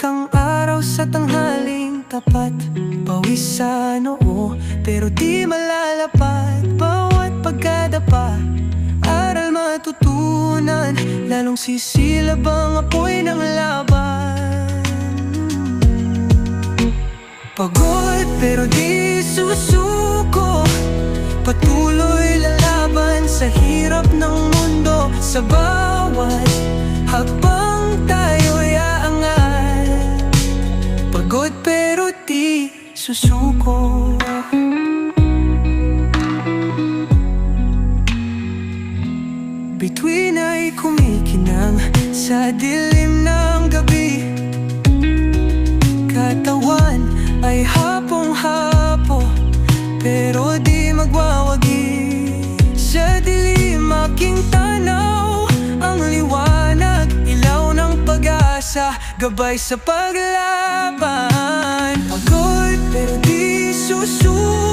ang araw sa tanghaling tapat. Pawis sa noo, pero di malalapat. Bawat pagkadapa, aral matutunan. Lalong sisilab ang apoy ng laban. Pagod pero di susuko, patuloy lalaban sa hirap ng mundo. Sa bawat hakbang tayo'y aangat. Pagod pero di susuko. Bituin ay kumikinang sa dilim ng gabi. Katawan ay hapong-hapo, pero di magwawagi. Sa dilim aking tanaw, ang liwanag, ilaw ng pag-asa, gabay sa paglaban. Pagod pero di susuko,